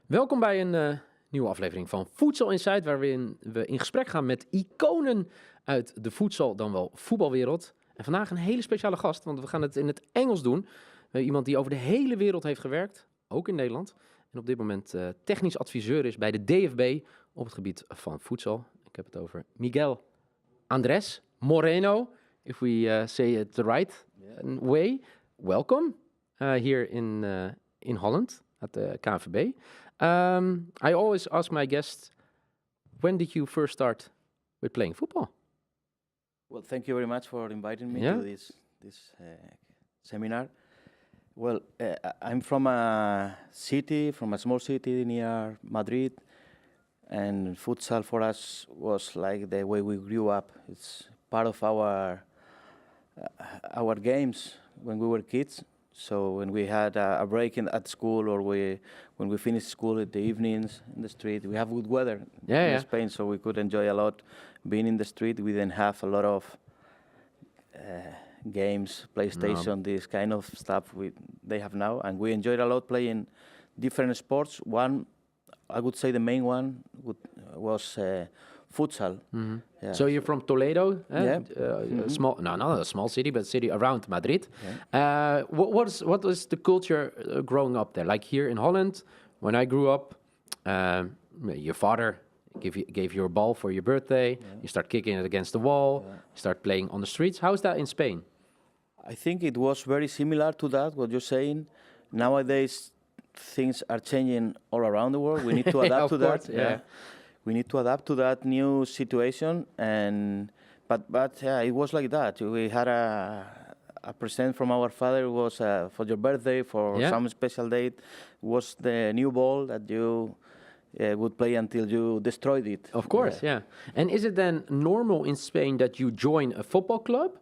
Welkom bij een nieuwe aflevering van Futsal Insight, waarin we in gesprek gaan met iconen uit de futsal, dan wel voetbalwereld. En vandaag een hele speciale gast, want we gaan het in het Engels doen. Iemand die over de hele wereld heeft gewerkt, ook in Nederland. En op dit moment technisch adviseur is bij de DFB op het gebied van futsal. Ik heb het over Miguel Andrés Moreno, if we say it the right way. Welcome here in Holland at the KNVB. I always ask my guests, when did you first start with playing football? Well, thank you very much for inviting me to this seminar. Well, I'm from a small city near Madrid, and futsal for us was like the way we grew up. It's part of our games when we were kids. So when we had a break at school, or when we finished school at the evenings in the street, we have good weather in Spain, so we could enjoy a lot being in the street. We didn't have a lot of games, PlayStation, this kind of stuff they have now, and we enjoyed a lot playing different sports. One, I would say the main one was futsal. Mm-hmm. Yeah. So you're from Toledo, small, not a small city, but a city around Madrid. Yeah. What was the culture growing up there? Like here in Holland, when I grew up, your father gave you a ball for your birthday. Yeah. You start kicking it against the wall. Yeah. You start playing on the streets. How's that in Spain? I think it was very similar to that, what you're saying. Nowadays, things are changing all around the world. We need to adapt to that. Yeah. We need to adapt to that new situation, but it was like that. We had a present from our father. It was for your birthday, for some special date. It was the new ball that you would play until you destroyed it. Of course, yeah. And is it then normal in Spain that you join a football club,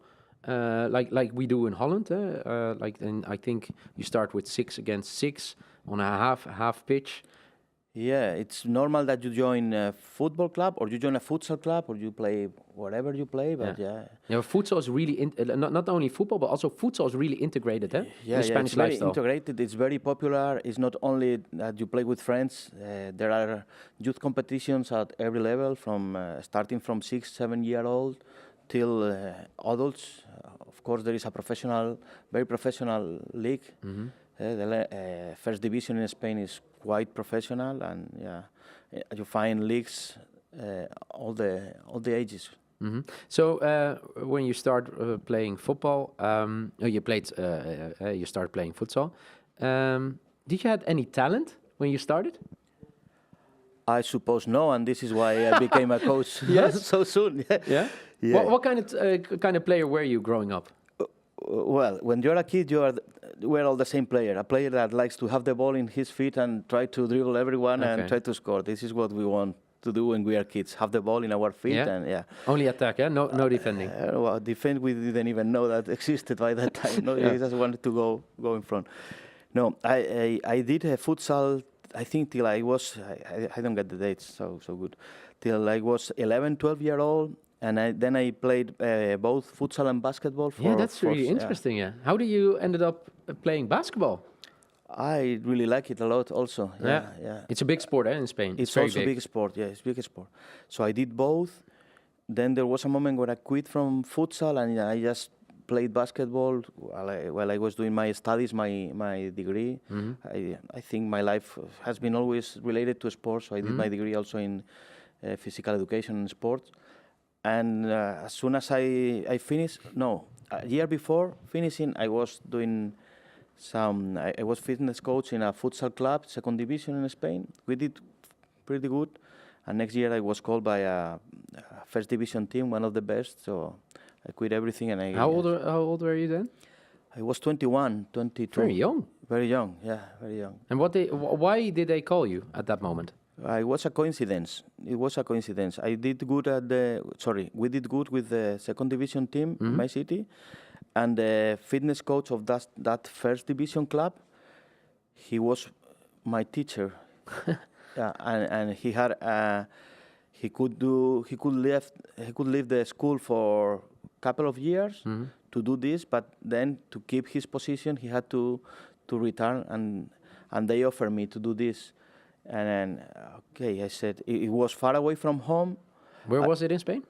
like we do in Holland? I think you start with 6 against 6 on a half pitch. Yeah, it's normal that you join a football club, or you join a futsal club, or you play whatever you play. But futsal is really not only football, but also futsal is really integrated. In the Spanish it's lifestyle. Very integrated. It's very popular. It's not only that you play with friends. There are youth competitions at every level, from starting from 6-7-year-old till adults. Of course, there is a very professional league. Mm-hmm. The first division in Spain is quite professional, and you find leagues all the ages. Mm-hmm. So when you start playing football, you started playing futsal. Did you have any talent when you started? I suppose no, and this is why I became a coach so soon. Yeah. What kind of player were you growing up? Well, when you're a kid, we're all the same player. A player that likes to have the ball in his feet and try to dribble everyone and try to score. This is what we want to do when we are kids. Have the ball in our feet and only attack, no defending. Well, defend, we didn't even know that existed by that time. No, we just wanted to go in front. No, I did futsal. I think till I was I don't get the dates so good. Till I was 11, 12-year-old. And then I played both futsal and basketball. That's really interesting. Yeah. How do you ended up playing basketball? I really like it a lot. Also. Yeah. It's a big sport, in Spain. It's also a big sport. Yeah, it's a big sport. So I did both. Then there was a moment where I quit from futsal, and I just played basketball while I was doing my studies, my degree. Mm-hmm. I think my life has been always related to sports. So I did my degree also in physical education and sports. And as soon as I finished, a year before finishing, I was doing I was fitness coach in a futsal club, second division in Spain. We did pretty good. And next year I was called by a first division team, one of the best. So I quit everything and I... How old were you then? I was 21, 22. Very young. Very young, very young. And why did they call you at that moment? It was a coincidence. I did good we did good with the second division team in my city, and the fitness coach of that first division club, he was my teacher. And he had he could leave the school for a couple of years to do this, but then to keep his position, he had to return, and they offered me to do this. And then, okay, I said, it was far away from home. Where was it in Spain?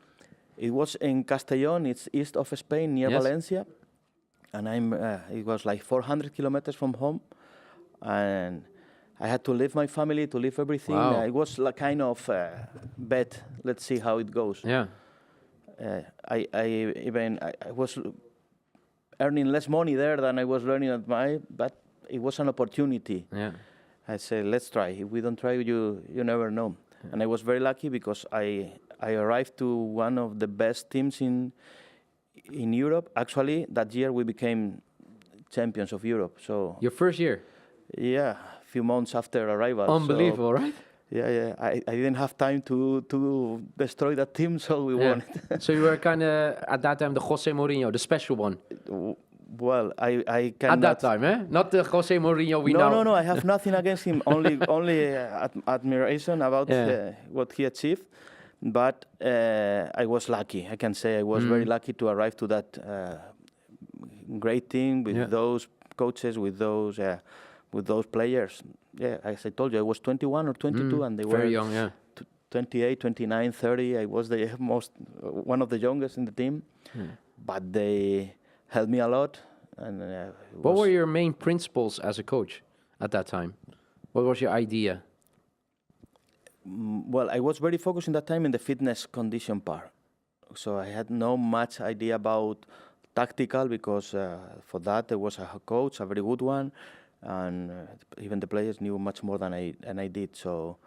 It was in Castellón, it's east of Spain, near Yes. Valencia. And it was like 400 kilometers from home. And I had to leave my family, to leave everything. Wow. It was like kind of bet, let's see how it goes. Yeah. I was earning less money there than I was earning but it was an opportunity. Yeah. I said, let's try. If we don't try, you never know. Yeah. And I was very lucky because I arrived to one of the best teams in Europe. Actually, that year we became champions of Europe. So your first year? Yeah, a few months after arrival. Unbelievable, right? Yeah. I didn't have time to destroy that team, so we won it. So you were kind of, at that time, the Jose Mourinho, the special one? Well, I cannot... At that time, eh? Not the Jose Mourinho we know. No, I have nothing against him. Only admiration about what he achieved. But I was lucky. I can say I was very lucky to arrive to that great team with those coaches, with those players. Yeah, as I told you, I was 21 or 22, and they were very young. Yeah, 28, 29, 30. I was the one of the youngest in the team, but they helped me a lot. And what were your main principles as a coach at that time? What was your idea? Well, I was very focused in that time in the fitness condition part. So I had no much idea about tactical because for that there was a coach, a very good one, and even the players knew much more than I did. So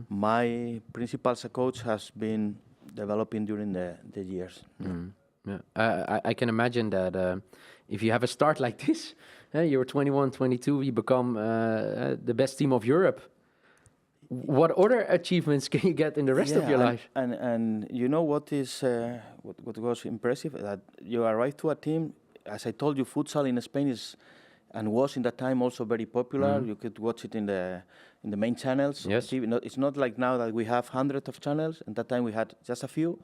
my principles as a coach has been developing during the years. Yeah. I can imagine that if you have a start like this, you were 21, 22, you become the best team of Europe. What other achievements can you get in the rest of your life? And you know what is what was impressive? That you arrive to a team, as I told you, futsal in Spain is and was in that time also very popular. You could watch it in the main channels. Yes. It's not like now that we have hundreds of channels. At that time we had just a few,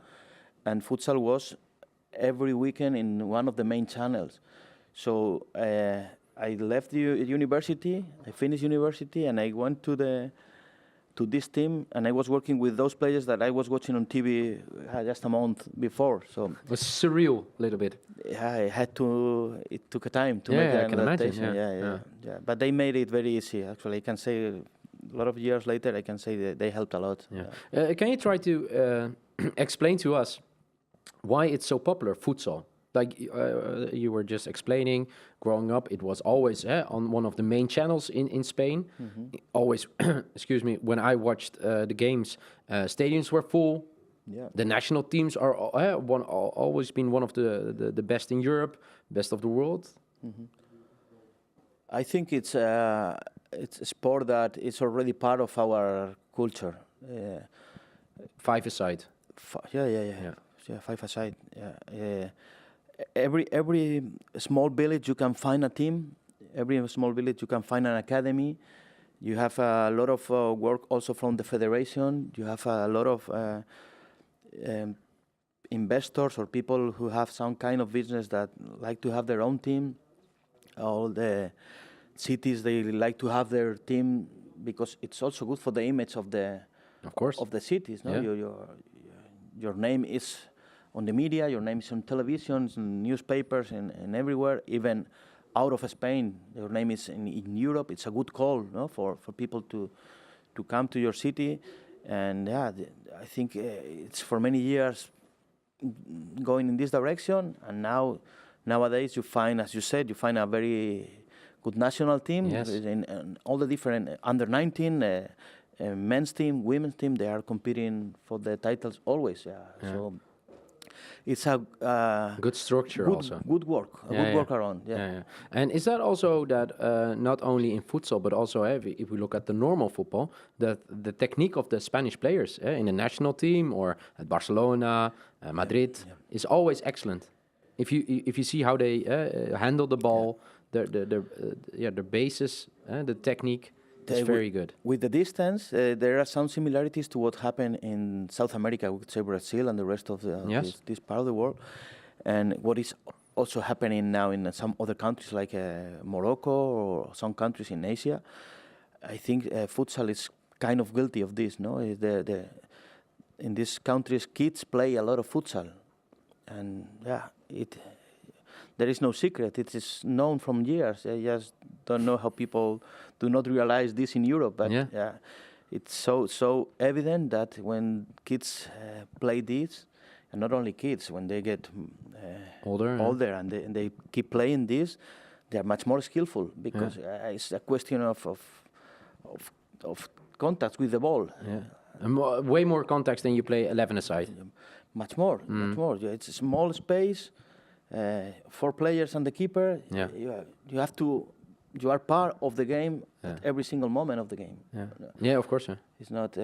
and futsal was every weekend in one of the main channels. So I left the university. I finished university, and I went to this team, and I was working with those players that I was watching on TV just a month before. So it was surreal a little bit. I had to. It took a time to make an adaptation. Yeah. But they made it very easy. Actually, I can say a lot of years later, I can say that they helped a lot. Yeah. Can you try to explain to us why it's so popular, futsal? Like you were just explaining, growing up, it was always on one of the main channels in Spain. Always, excuse me, when I watched the games, stadiums were full. Yeah. The national teams are always been one of the best in Europe, best of the world. I think it's a sport that is already part of our culture. Five-a-side. Yeah, five-a-side. Yeah. Every small village you can find a team. Every small village you can find an academy. You have a lot of work also from the federation. You have a lot of investors or people who have some kind of business that like to have their own team. All the cities, they like to have their team because it's also good for the image of the cities. No? Yeah. Your name is on the media, your name is on television, in newspapers, and everywhere, even out of Spain. Your name is in Europe. It's a good call, no, for people to come to your city. And I think it's for many years going in this direction. And nowadays you find, as you said, a very good national team. Yes. In all the different under 19, men's team, women's team, they are competing for the titles always. So it's a good structure, also good work, good work around. Yeah. And is that also that not only in futsal but also if we look at the normal football, that the technique of the Spanish players in the national team or at Barcelona, Madrid is always excellent. If you see how they handle the ball, their basis, the technique. It's very good. With the distance, there are some similarities to what happened in South America, we could say Brazil and the rest of this part of the world. And what is also happening now in some other countries like Morocco or some countries in Asia, I think futsal is kind of guilty of this. No, in these countries, kids play a lot of futsal, and there is no secret. It is known from years. I just don't know how people do not realize this in Europe, but it's so evident that when kids play this, and not only kids, when they get older and they keep playing this, they are much more skillful because it's a question of contact with the ball. Yeah. And way more context than you play 11-a-side. Much more. Yeah, it's a small space, 4 players and the keeper. Yeah. You are part of the game at every single moment of the game. Yeah, of course. It's not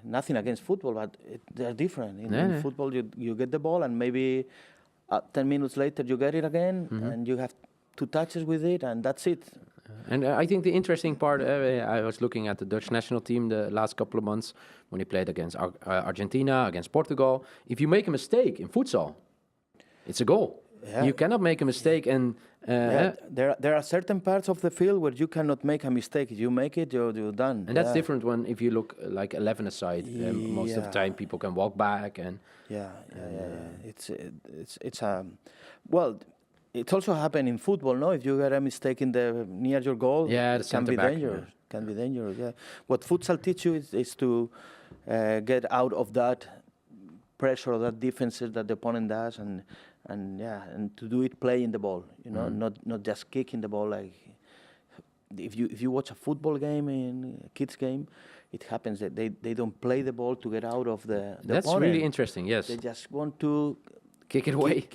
nothing against football, but they're different. In football, you get the ball, and maybe 10 minutes later you get it again, and you have 2 touches with it, and that's it. And I think the interesting part, I was looking at the Dutch national team the last couple of months when they played against Argentina, against Portugal. If you make a mistake in futsal, it's a goal. Yeah. You cannot make a mistake, and there are certain parts of the field where you cannot make a mistake. If you make it, you're done. And that's different when if you look like 11-a-side. Most of the time, people can walk back and. It's well. It also happened in football, no? If you get a mistake near your goal, it can be dangerous. Can be dangerous. Yeah. What futsal teach you is to get out of that pressure, that defenses that the opponent does, and to do it playing the ball. You know, not just kicking the ball. Like if you watch a football game, in a kids game, it happens that they don't play the ball to get out of the That's opponent. Really interesting. Yes. They just want to. Kick it away.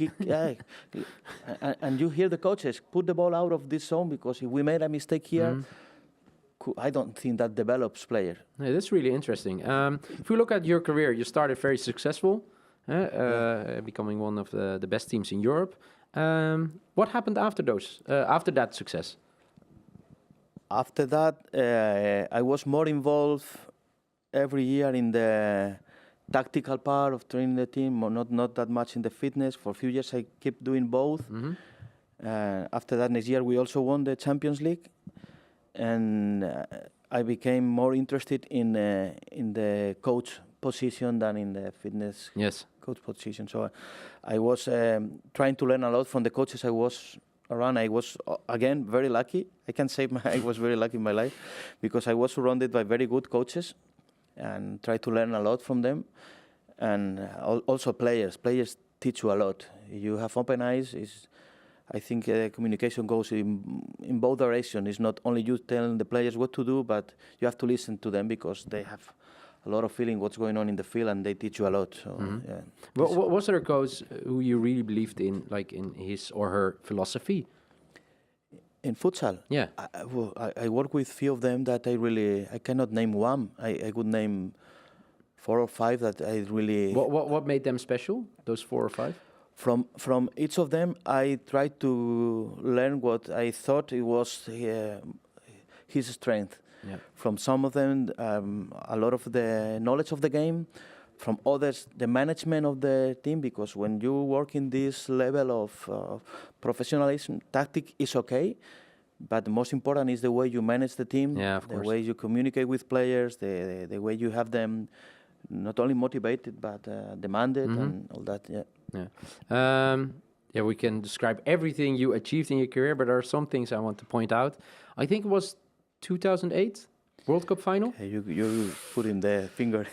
And you hear the coaches put the ball out of this zone because if we made a mistake here, I don't think that develops player. Yeah, that's really interesting. If we look at your career, you started very successful, becoming one of the best teams in Europe. What happened after that success? After that, I was more involved every year in the tactical part of training the team, not that much in the fitness. For a few years, I kept doing both. After that, next year, we also won the Champions League, and I became more interested in the coach position than in the fitness coach position. So I was trying to learn a lot from the coaches I was around. I was, again, very lucky. I can say I was very lucky in my life because I was surrounded by very good coaches and try to learn a lot from them. And also players teach you a lot. You have open eyes. I think communication goes in both directions. It's not only you telling the players what to do, but you have to listen to them because they have a lot of feeling what's going on in the field, and they teach you a lot. So, was there a coach who you really believed in, like in his or her philosophy? In futsal? Yeah. I work with few of them that I cannot name one. I could name 4 or 5 that I really... What made them special, those 4 or 5? From each of them, I tried to learn what I thought it was his strength. Yeah. From some of them, a lot of the knowledge of the game. From others, the management of the team, because when you work in this level of professionalism, tactic is okay, but the most important is the way you manage the team, the way you communicate with players, the way you have them not only motivated but demanded and all that. We can describe everything you achieved in your career, but there are some things I want to point out. I think it was 2008. World Cup final? You put in the finger.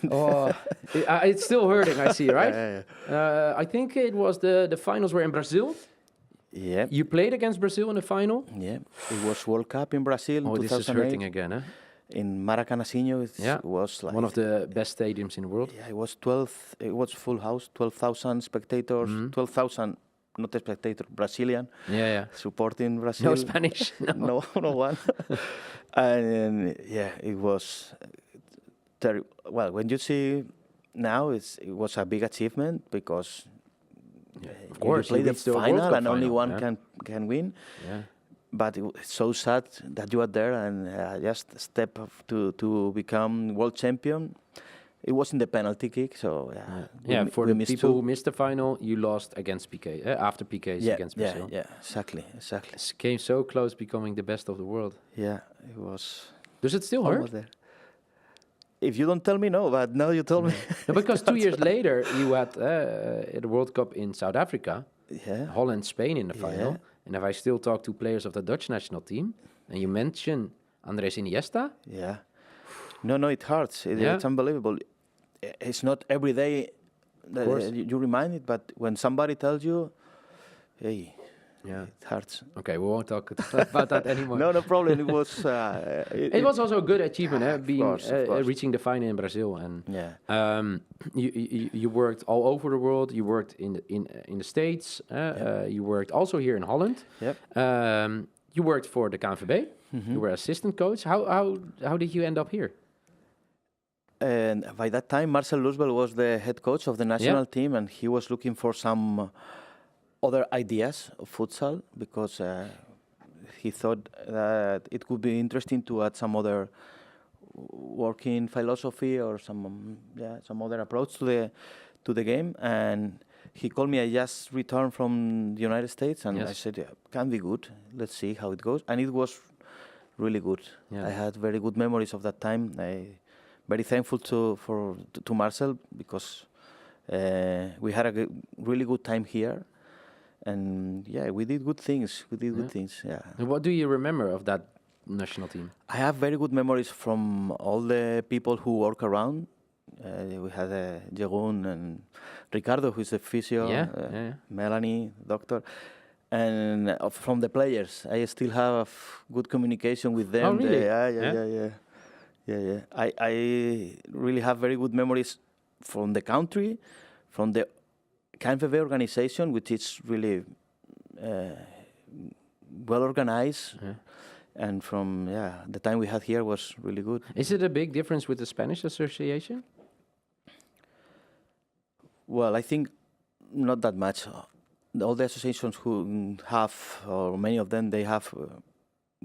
It's still hurting, I see, right? I think it was the finals were in Brazil. Yeah. You played against Brazil in the final? Yeah. It was World Cup in Brazil in 2008. This is hurting again, huh? In Maracanãzinho, it was like... one of the best stadiums in the world. Yeah, it was full house, 12,000 spectators, 12,000... not a spectator, Brazilian. Supporting Brazil. No Spanish. No one. And it was terrible. Well, when you see now, it was a big achievement because of course you play the final and only one can win. Yeah. But it's so sad that you are there and just step up to become world champion. It was in the penalty kick, so for the people who missed the final, you lost against PK after PKs against Brazil. Yeah, exactly. It came so close becoming the best of the world. Yeah, it was. Does it still hurt? If you don't tell me, no, but now you told me. No, because 2 years later, you had the World Cup in South Africa, Yeah. Holland, Spain in the final. Yeah. And if I still talk to players of the Dutch national team, and you mention Andres Iniesta, Yeah. No, it hurts. Yeah. It's unbelievable. It's not every day that course. you remind it, but when somebody tells you, hey, yeah. it hurts. Okay, we won't talk about that anymore. No problem. It was. It was also a good achievement, being course. reaching the final in Brazil, and Yeah. you worked all over the world. You worked in the States. You worked also here in Holland. Yep. You worked for the KNVB. You were assistant coach. How did you end up here? And by that time, Marcel Luzbel was the head coach of the national team, and he was looking for some other ideas of futsal because he thought that it could be interesting to add some other working philosophy or some other approach to the game. And he called me. I just returned from the United States, and I said, "Can be good. Let's see how it goes." And it was really good. Yeah. I had very good memories of that time. Very thankful to Marcel because we had a really good time here, and we did good things. Good things. Yeah. And what do you remember of that national team? I have very good memories from all the people who work around. We had Jeroen and Ricardo, who is the physio. Melanie, doctor. And from the players, I still have good communication with them. Oh, really? Yeah. I really have very good memories from the country, from the KNVB organization, which is really well organized. Yeah. And from the time we had here was really good. Is it a big difference with the Spanish association? Well, I think not that much. All the associations who have, or many of them, they have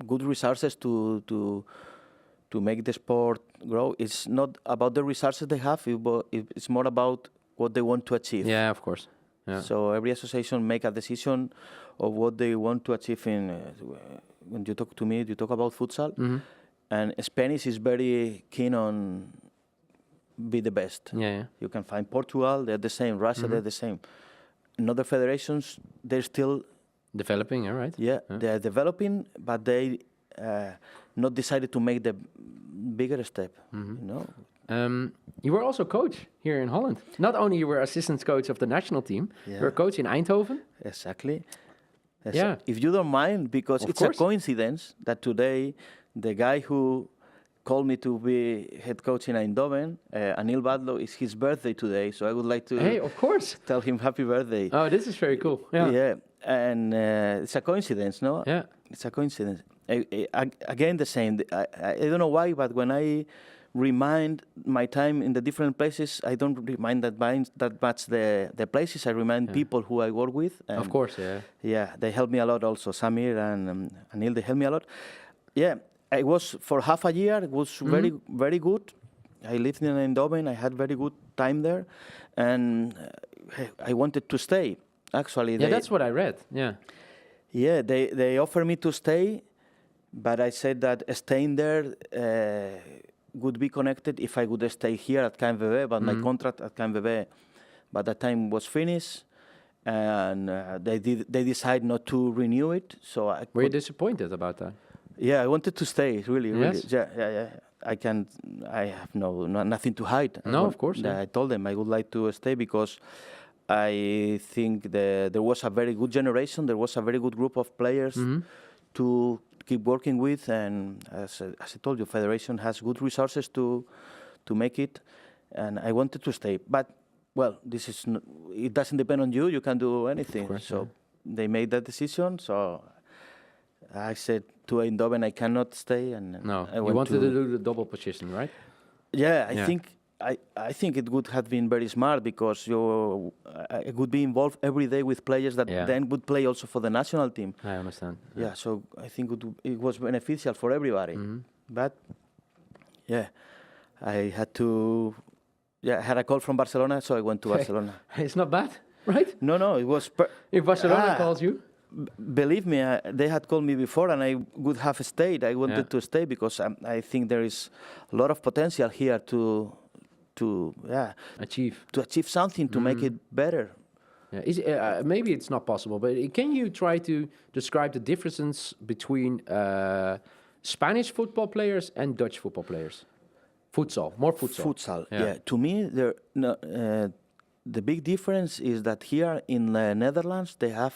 good resources to make the sport grow. It's not about the resources they have, it's more about what they want to achieve. Yeah, of course. Yeah. So every association make a decision of what they want to achieve in. When you talk to me, you talk about futsal, and Spanish is very keen on be the best. Yeah. You can find Portugal, they're the same. Russia, they're the same. In other federations, they're still developing, all right? Yeah, they're developing, but they not decided to make the bigger step. You know. You were also coach here in Holland. Not only you were assistant coach of the national team, you were coach in Eindhoven. Exactly. Yeah. If you don't mind, because it's a coincidence that today the guy who called me to be head coach in Eindhoven, Anil Badlo, is his birthday today. So I would like to of course, tell him happy birthday. Oh, this is very cool. Yeah, and it's a coincidence, no? Yeah. It's a coincidence. Again, the same. I don't know why, but when I remind my time in the different places, I don't remind that much the places. I remind people who I work with. Of course, yeah. Yeah, they help me a lot also. Samir and Anil, they help me a lot. Yeah, I was for half a year. It was very, very good. I lived in Eindhoven. I had very good time there. And I wanted to stay, actually. Yeah, that's what I read, yeah. Yeah, they offered me to stay, but I said that staying there would be connected if I would stay here at KNVB, but my contract at KNVB by that time was finished, and they decided not to renew it. So were you disappointed about that? Yeah, I wanted to stay, really. Yes? Yeah. I have nothing to hide. No, of course. I told them I would like to stay because I think there was a very good generation. There was a very good group of players to keep working with, and as I told you, Federation has good resources to make it, and I wanted to stay. But well, it doesn't depend on you. You can do anything. Of course, so they made that decision. So I said to Eindhoven, I cannot stay, and no, I you wanted to do the double position, right? Yeah, I think it would have been very smart because I would be involved every day with players that then would play also for the national team. I understand. Yeah, so I think it was beneficial for everybody. But I had to. Yeah, I had a call from Barcelona, so I went to Barcelona. It's not bad, right? No, it was. If Barcelona calls you. Believe me, they had called me before, and I would have stayed. I wanted to stay because I think there is a lot of potential here to achieve something, to make it better. Yeah. Maybe it's not possible, but can you try to describe the differences between Spanish football players and Dutch football players? More futsal. Futsal, yeah. To me, the big difference is that here in the Netherlands, they are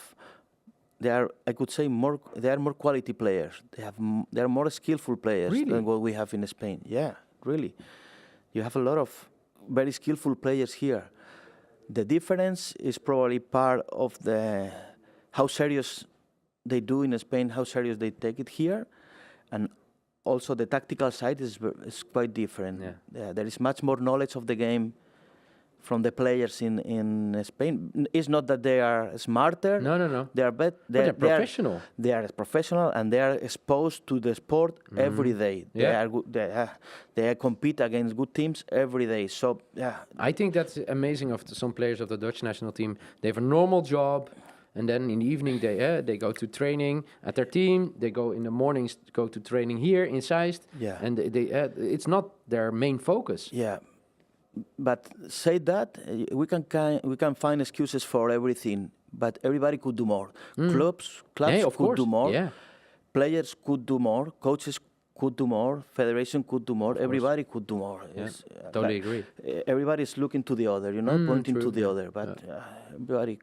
more quality players. They are more skillful players than what we have in Spain. Yeah, really. You have a lot of very skillful players here. The difference is probably part of how serious they do in Spain, how serious they take it here, and also the tactical side is quite different. Yeah, there is much more knowledge of the game from the players in Spain. It's not that they are smarter. No. They are They're professional. They are professional, and they are exposed to the sport every day. Yeah. They compete against good teams every day. So I think that's amazing of some players of the Dutch national team. They have a normal job, and then in the evening they go to training at their team. They go in the mornings go to training here in Zeist. Yeah. And it's not their main focus. Yeah. But say that we can find excuses for everything, but everybody could do more. Clubs could do more. Yeah. Players could do more. Coaches could do more. Federation could do more. Everybody could do more. Yeah. Totally agree. Everybody is looking to the other, pointing to the other. But everybody,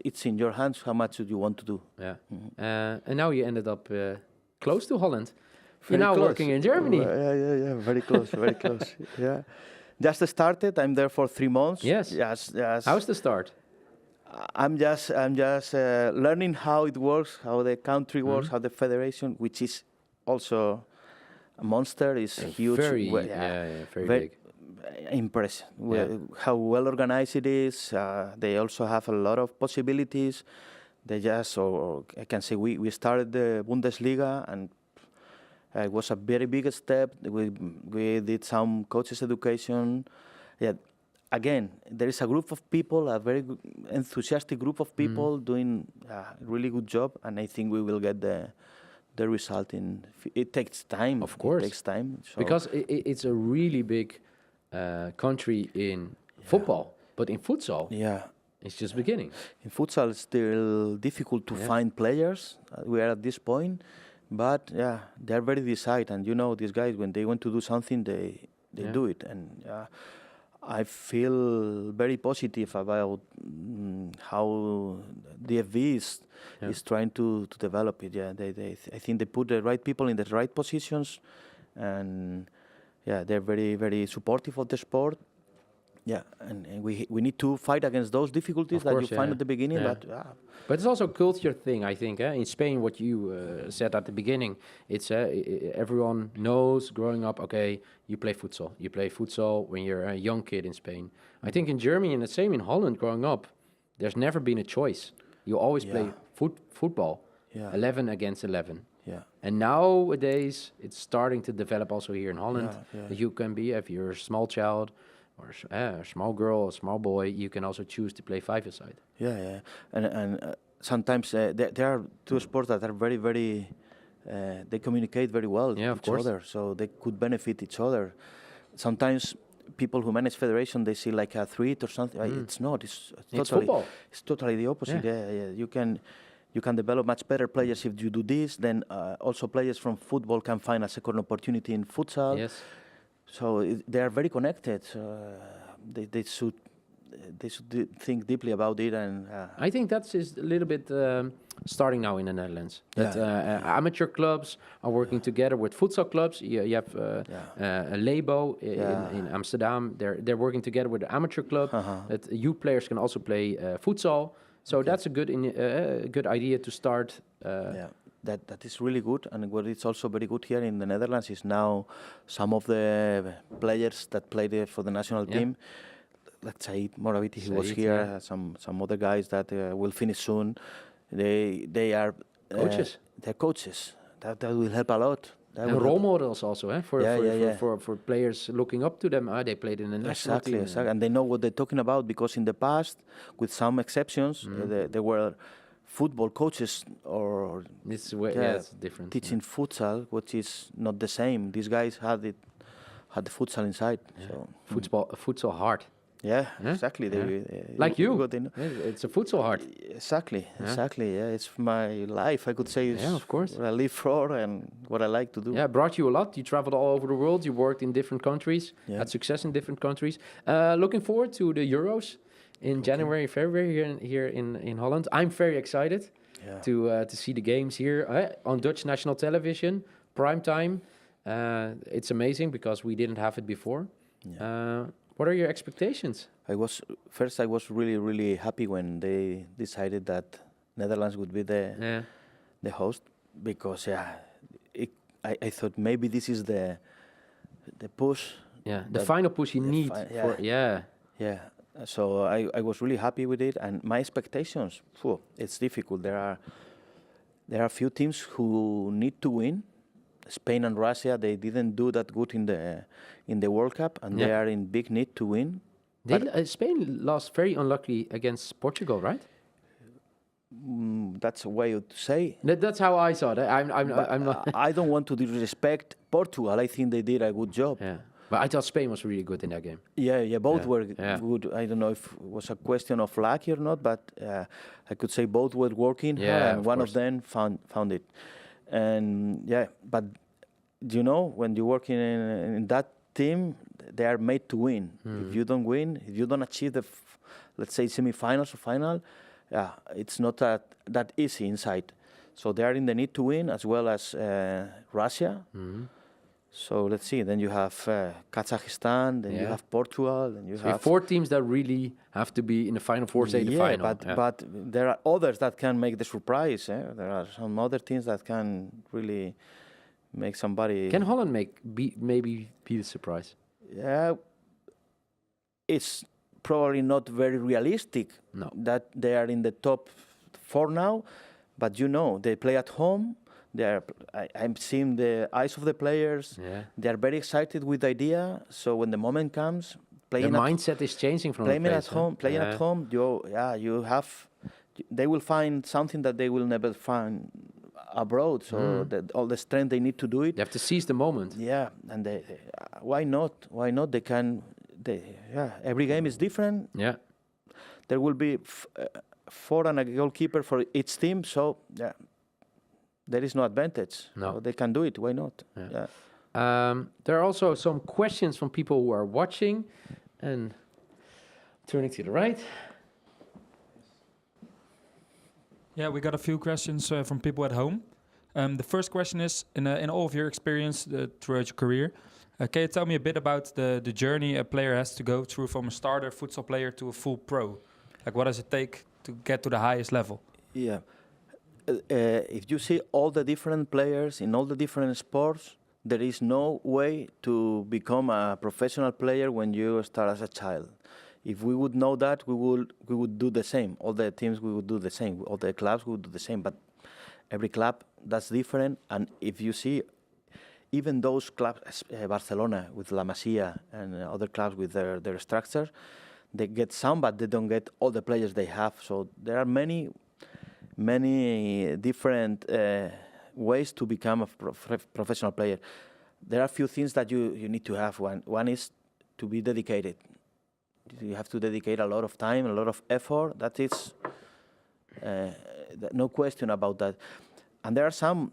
it's in your hands how much you want to do. Yeah. And now you ended up close to Holland. You're now working in Germany. Yeah. Very close. Very close. Yeah. Just started. I'm there for 3 months. Yes. How's the start? I'm just learning how it works, how the country works, how the federation, which is also a monster, is huge. Very big. Impressive. How well organized it is. They also have a lot of possibilities. Or I can say we started the Bundesliga, and it was a very big step. We did some coaches education. Yeah, again, there is a group of people, a very enthusiastic group of people doing a really good job, and I think we will get the result. It takes time. Of course, it takes time because it's a really big country in football, but in futsal, it's just beginning. In futsal, it's still difficult to find players. We are at this point. But they are very decided, and these guys, when they want to do something, they do it, and I feel very positive about how DFB is trying to develop it. Yeah, I think they put the right people in the right positions, and they're very, very supportive of the sport. Yeah, and we need to fight against those difficulties that you find at the beginning. Yeah. But it's also a culture thing, I think. In Spain, what you said at the beginning, it's everyone knows growing up, okay, you play futsal. You play futsal when you're a young kid in Spain. I think in Germany, and the same in Holland growing up, there's never been a choice. You always play football, 11 against 11. Yeah. And nowadays, it's starting to develop also here in Holland. That you can be, if you're a small child, or a small girl, a small boy, you can also choose to play five-a-side. Yeah. And sometimes there are two sports that are very, very, they communicate very well with each other, so they could benefit each other. Sometimes people who manage federation, they see like a threat or something. It's not. It's totally football. It's totally the opposite. Yeah. You can develop much better players if you do this. Then also players from football can find a second opportunity in futsal. Yes. So they are very connected. They should think deeply about it, and I think that's a little bit starting now in the Netherlands. That amateur clubs are working together with futsal clubs. You have a Labo in Amsterdam. They're working together with the amateur club. That youth players can also play futsal. So that's a good idea to start. That is really good, and what is also very good here in the Netherlands is now some of the players that played for the national team. Let's say Moraviti, he was here. Some other guys that will finish soon. They are coaches. They're coaches. That will help a lot. And role models also, for players looking up to them. They played in the national team. Exactly, and they know what they're talking about, because in the past, with some exceptions, there were football coaches or It's it's different. teaching futsal, which is not the same. These guys had the futsal inside. Yeah. So Futsal heart. yeah, Yeah, exactly. yeah. Like you. got in- It's a futsal heart. Exactly, Yeah. exactly. Yeah, it's my life. I could say it's Yeah, of course. what I live for and what I like to do. Yeah, it brought you a lot. You traveled all over the world. You worked in different countries. Yeah. Had success in different countries. Looking forward to the Euros in January, February here in Holland. I'm very excited Yeah. to see the games here on Dutch national television, prime time. It's amazing because we didn't have it before. Yeah. What are your expectations? I was really, really happy when they decided that Netherlands would be the host, because I thought maybe this is the push. Yeah, the final push you need for Yeah. So I was really happy with it, and my expectations. It's difficult. There are a few teams who need to win. Spain and Russia, they didn't do that good in the World Cup, and they are in big need to win. Spain lost very unluckily against Portugal, right? That's a way to say. That's how I saw it. I'm not. I don't want to disrespect Portugal. I think they did a good job. Yeah, but I thought Spain was really good in that game. Yeah, both were Yeah. good. I don't know if it was a question of luck or not, but I could say both were working hard, and one of them found it. And but when you work in that team, they are made to win. If you don't win, if you don't achieve the, let's say, semifinals or final, it's not that easy inside. So they are in the need to win, as well as Russia. So let's see. Then you have Kazakhstan. Then you have Portugal. Then you have 4 teams that really have to be in the final four, say the final. But there are others that can make the surprise. There are some other teams that can really make somebody. Can Holland maybe be the surprise? Yeah, it's probably not very realistic that they are in the top 4 now, but they play at home. I'm seeing the eyes of the players. Yeah. They are very excited with the idea. So when the moment comes, the mindset is changing from playing at home. They will find something that they will never find abroad. So all the strength they need to do it. They have to seize the moment. Yeah, and why not? Why not? They can. Every game is different. Yeah. There will be 4 and a goalkeeper for each team. So there is no advantage. No. So they can do it. Why not? Yeah. There are also some questions from people who are watching, and turning to the right. Yeah, we got a few questions from people at home. The first question is, in all of your experience throughout your career, can you tell me a bit about the journey a player has to go through from a starter futsal player to a full pro? Like, what does it take to get to the highest level? Yeah. If you see all the different players in all the different sports, there is no way to become a professional player when you start as a child. If we would know that, we would do the same. All the teams, we would do the same. All the clubs would do the same. But every club, that's different. And if you see, even those clubs, Barcelona with La Masia and other clubs with their structure, they get some, but they don't get all the players they have. So there are many different ways to become a professional player. There are a few things that you need to have. One is to be dedicated. You have to dedicate a lot of time, a lot of effort. That is no question about that. And there are some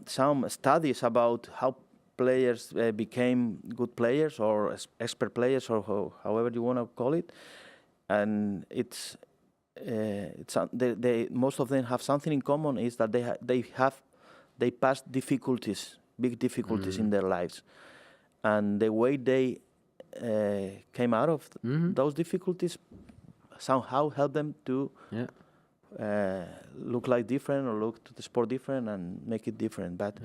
studies about how players became good players or expert players, or however you want to call it. And most of them have something in common, is that they passed difficulties, big difficulties in their lives, and the way they came out of those difficulties somehow helped them to look like different, or look to the sport different and make it different. But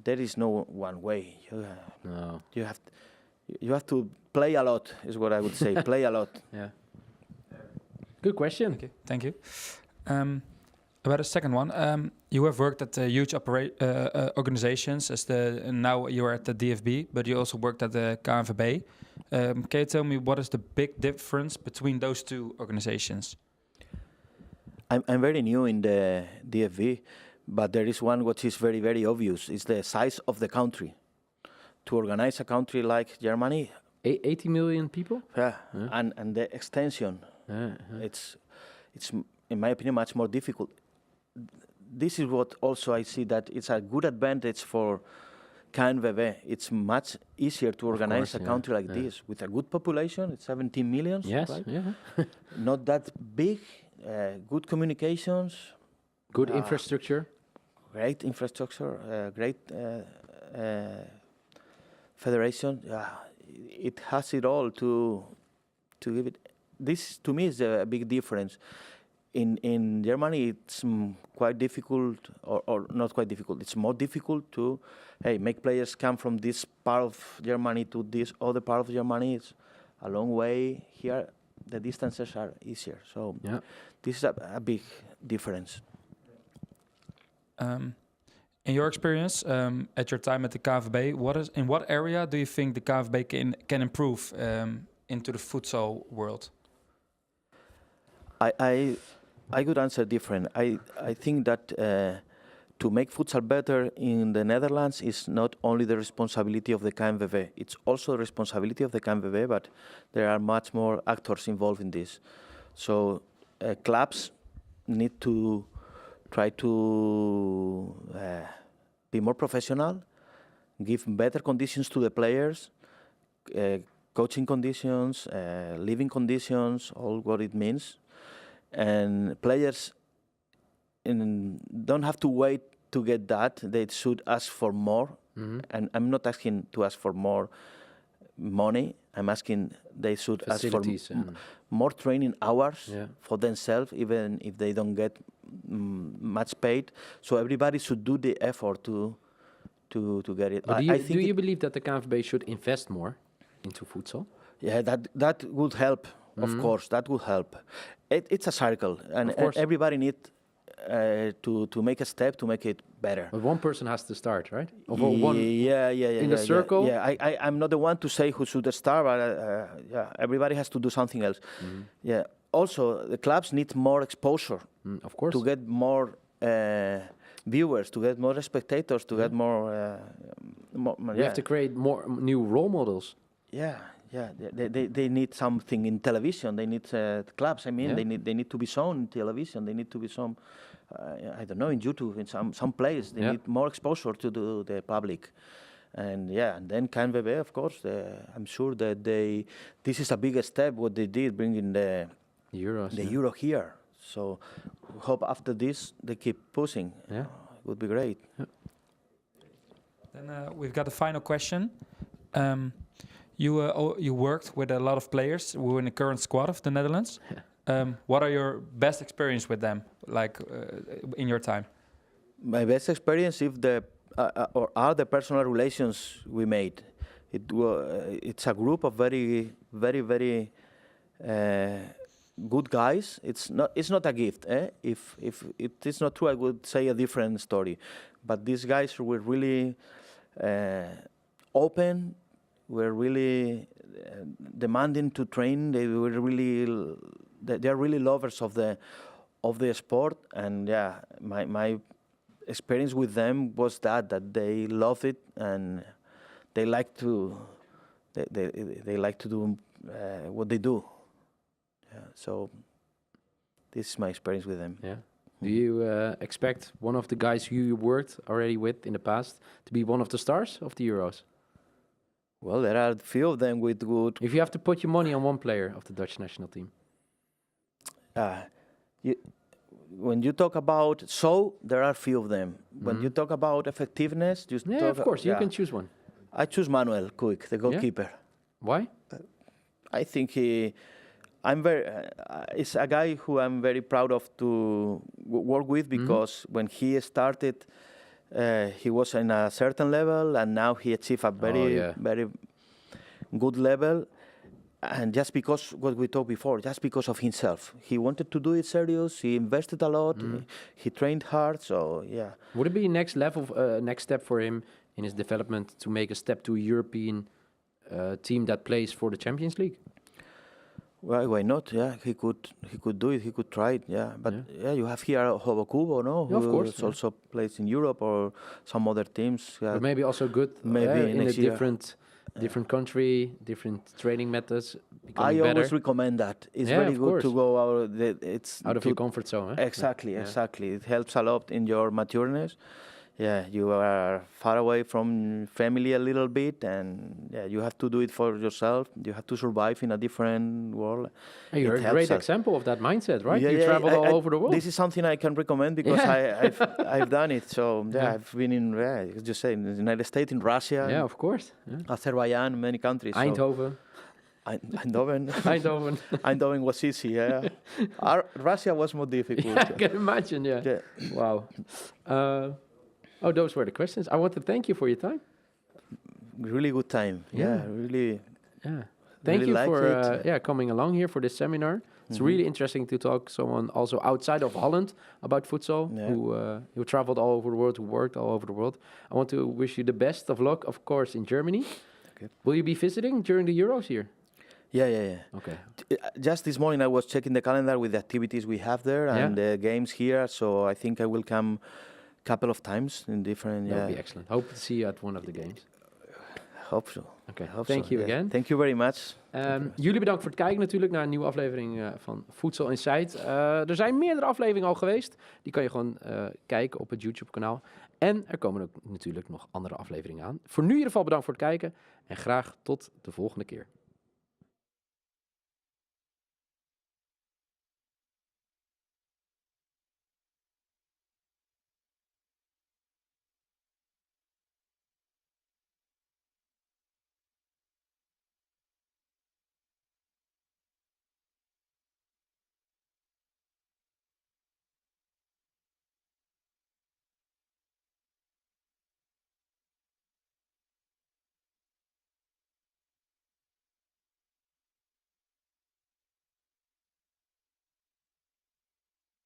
there is no one way. You have to play a lot, is what I would say. Play a lot. Yeah. Good question. Okay, thank you. About a second one, you have worked at huge organizations, and now you are at the DFB, but you also worked at the KNVB. Can you tell me what is the big difference between those two organizations? I'm very new in the DFV, but there is one which is very, very obvious. It's the size of the country. To organize a country like Germany, 80 million people? yeah, and the extension, it's in my opinion much more difficult. This is what also I see that it's a good advantage for KNVB. It's much easier to organize a country like this with a good population. It's 17 million. Yes, right? yeah. Not that big. Good communications. Good infrastructure. Great infrastructure. Great federation. It has it all to give it. This to me is a big difference. In Germany, it's quite difficult, or not quite difficult. It's more difficult to, make players come from this part of Germany to this other part of Germany. It's a long way. Here, the distances are easier. So this is a big difference. In your experience, at your time at the KNVB, in what area do you think the KNVB can improve into the futsal world? I could answer different. I think that to make futsal better in the Netherlands is not only the responsibility of the KNVB, it's also the responsibility of the KNVB, but there are much more actors involved in this. So clubs need to try to be more professional, give better conditions to the players, coaching conditions, living conditions, all what it means. And players don't have to wait to get that. They should ask for more. Mm-hmm. And I'm not asking to ask for more money. I'm asking they should ask for more training hours for themselves, even if they don't get much paid. So everybody should do the effort to get it. But do you believe that the KNVB should invest more into futsal? Yeah, that would help. Of course, that would help. It's a circle, and everybody needs to make a step to make it better. But one person has to start, right? In the circle? Yeah, I'm not the one to say who should start, but everybody has to do something else. Mm-hmm. Yeah. Also, the clubs need more exposure. Of course. To get more viewers, to get more spectators, to get more... We have to create more new role models. Yeah. Yeah, they need something in television. They need clubs. I mean, they need to be shown in television. They need to be shown, I don't know, in YouTube, in some place. They need more exposure to the public. And and then KNVB, of course, I'm sure that this is a bigger step what they did, bringing the Euro here. So hope after this they keep pushing. Yeah, it would be great. Yeah. Then we've got a final question. You worked with a lot of players who were in the current squad of the Netherlands. What are your best experience with them, like in your time? My best experience is the personal relations we made. It's a group of very, very, very good guys. It's not a gift. If it is not true, I would say a different story. But these guys were really open. Were really demanding to train. They are really lovers of the sport, and my experience with them was that they love it and they like to do what they do. Yeah, so this is my experience with them. Yeah. Do you expect one of the guys who you worked already with in the past to be one of the stars of the Euros? Well, there are a few of them with good... If you have to put your money on one player of the Dutch national team. When you talk about there are a few of them. When you talk about effectiveness... of course, you can choose one. I choose Manuel Quick, the goalkeeper. Yeah? Why? I think it's a guy who I'm very proud of to work with because when he started... he was in a certain level, and now he achieved a very good level. And just because what we talked before, just because of himself, he wanted to do it serious. He invested a lot. He trained hard. So would it be next step for him in his development to make a step to a European team that plays for the Champions League? Why not? Yeah, he could do it. He could try it. Yeah, but you have here Hobokubo, no? Yeah, of course. Who also plays in Europe or some other teams. Yeah. But maybe also good Maybe in a next year. different country, different training methods. I Becoming better. always recommend that. It's Yeah, very of good course. to go out. It's Out of to- your comfort zone. Exactly, Yeah. exactly. It helps a lot in your matureness. Yeah, you are far away from family a little bit, and you have to do it for yourself. You have to survive in a different world. And you're It a helps great us. example of that mindset, right? Yeah, You yeah, traveled all over the world. This is something I can recommend because I've done it. So Yeah. I've been in, as you say, in the United States, in Russia, Yeah, of course. Yeah. Azerbaijan, many countries. so- Eindhoven. Eindhoven. Eindhoven. Eindhoven was easy. Yeah, Russia was more difficult. Yeah, I can imagine. Yeah. Yeah. Wow. Those were the questions. I want to thank you for your time. Really good time. Yeah. Really. Yeah. Thank Really you like for it. coming along here for this seminar. It's really interesting to talk to someone also outside of Holland about futsal, Yeah. who traveled all over the world, who worked all over the world. I want to wish you the best of luck, of course, in Germany. Okay. Will you be visiting during the Euros here? Yeah. Okay. Just this morning, I was checking the calendar with the activities we have there and the games here. So I think I will come a couple of times in different. That would be excellent. Hope to see you at one of the games. Hope so. Okay. Hope Thank so, you yeah. again. Thank you very much. Jullie bedankt voor het kijken natuurlijk naar een nieuwe aflevering van Futsal Inside. Er zijn meerdere afleveringen al geweest. Die kan je gewoon kijken op het YouTube kanaal. En er komen ook natuurlijk nog andere afleveringen aan. Voor nu in ieder geval bedankt voor het kijken. En graag tot de volgende keer.